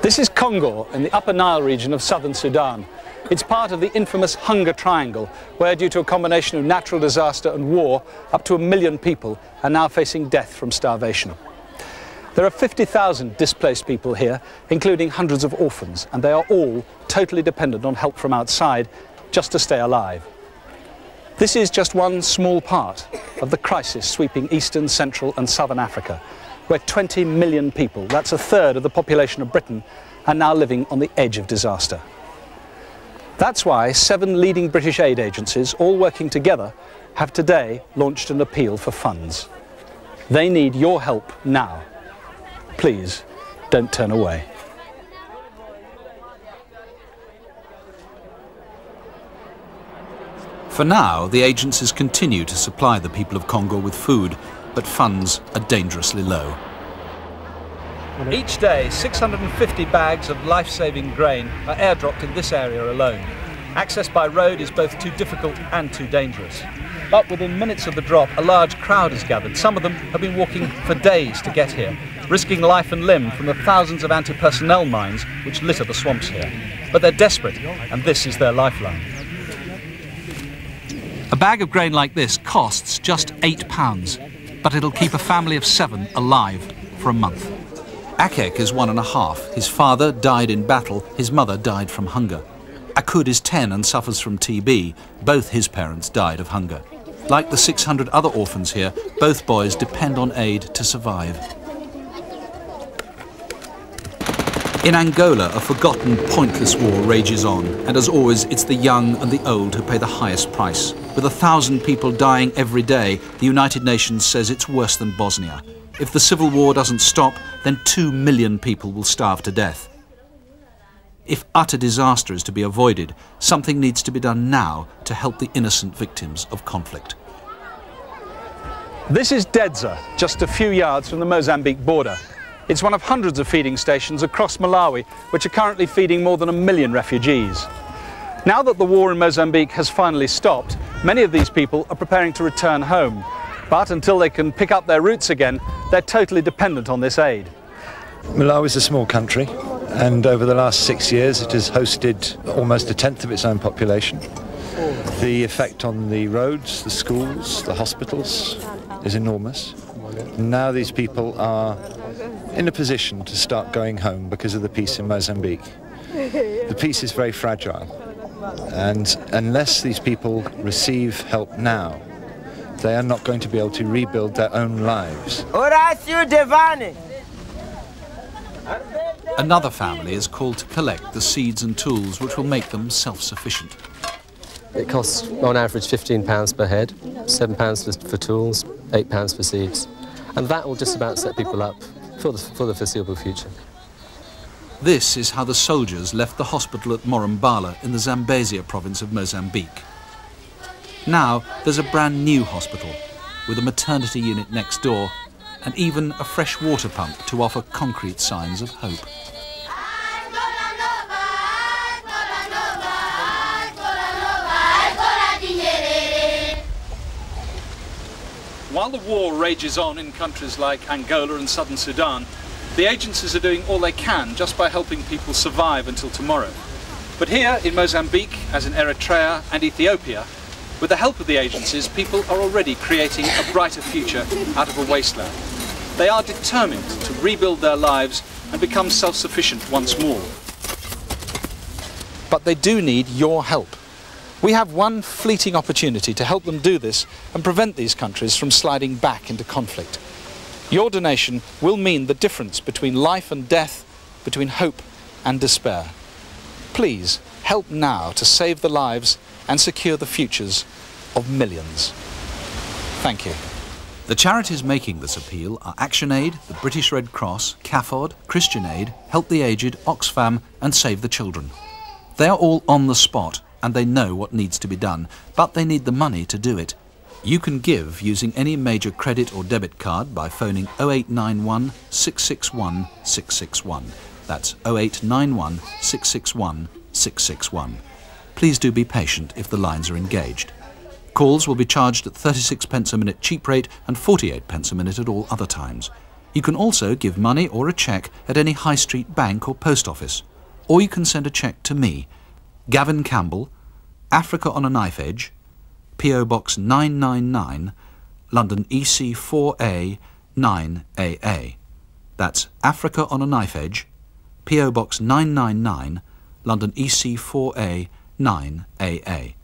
This is Congo in the Upper Nile region of southern Sudan. It's part of the infamous Hunger Triangle, where due to a combination of natural disaster and war, up to 1 million people are now facing death from starvation. There are 50,000 displaced people here, including hundreds of orphans, and they are all totally dependent on help from outside just to stay alive. This is just one small part of the crisis sweeping eastern, central and southern Africa, where 20 million people, that's a third of the population of Britain, are now living on the edge of disaster. That's why 7 leading British aid agencies, all working together, have today launched an appeal for funds. They need your help now. Please, don't turn away. For now, the agencies continue to supply the people of Congo with food, but funds are dangerously low. Each day, 650 bags of life-saving grain are airdropped in this area alone. Access by road is both too difficult and too dangerous. But within minutes of the drop, a large crowd has gathered. Some of them have been walking for days to get here, risking life and limb from the thousands of anti-personnel mines which litter the swamps here. But they're desperate, and this is their lifeline. A bag of grain like this costs just £8, but it'll keep a family of 7 alive for a month. Akek is 1.5. His father died in battle, his mother died from hunger. Akud is 10 and suffers from TB. Both his parents died of hunger. Like the 600 other orphans here, both boys depend on aid to survive. In Angola, a forgotten, pointless war rages on, and as always, it's the young and the old who pay the highest price. With 1,000 people dying every day, the United Nations says it's worse than Bosnia. If the civil war doesn't stop, then 2 million people will starve to death. If utter disaster is to be avoided, something needs to be done now to help the innocent victims of conflict. This is Dedza, just a few yards from the Mozambique border. It's one of hundreds of feeding stations across Malawi, which are currently feeding more than 1 million refugees. Now that the war in Mozambique has finally stopped, many of these people are preparing to return home. But until they can pick up their roots again, they're totally dependent on this aid. Malawi is a small country, and over the last 6 years it has hosted almost 1/10 of its own population. The effect on the roads, the schools, the hospitals is enormous. Now these people are in a position to start going home because of the peace in Mozambique. The peace is very fragile, and unless these people receive help now, they are not going to be able to rebuild their own lives. Another family is called to collect the seeds and tools which will make them self-sufficient. It costs on average £15 per head, £7 for tools, £8 for seeds. And that will just about set people up for the foreseeable future. This is how the soldiers left the hospital at Morambala in the Zambezia province of Mozambique. Now there's a brand new hospital with a maternity unit next door and even a fresh water pump to offer concrete signs of hope. While the war rages on in countries like Angola and southern Sudan, the agencies are doing all they can just by helping people survive until tomorrow. But here in Mozambique, as in Eritrea and Ethiopia, with the help of the agencies, people are already creating a brighter future out of a wasteland. They are determined to rebuild their lives and become self-sufficient once more. But they do need your help. We have one fleeting opportunity to help them do this and prevent these countries from sliding back into conflict. Your donation will mean the difference between life and death, between hope and despair. Please help now to save the lives and secure the futures of millions. Thank you. The charities making this appeal are ActionAid, the British Red Cross, CAFOD, Christian Aid, Help the Aged, Oxfam and Save the Children. They are all on the spot and they know what needs to be done, but they need the money to do it. You can give using any major credit or debit card by phoning 0891 661 661. That's 0891 661 661. Please do be patient if the lines are engaged. Calls will be charged at 36 pence a minute cheap rate and 48 pence a minute at all other times. You can also give money or a cheque at any high street bank or post office, or you can send a cheque to me, Gavin Campbell, Africa on a Knife Edge, P.O. Box 999, London EC4A 9AA. That's Africa on a Knife Edge, P.O. Box 999, London EC4A 9AA.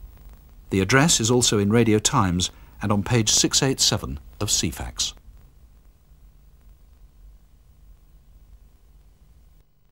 The address is also in Radio Times and on page 687 of CFAX.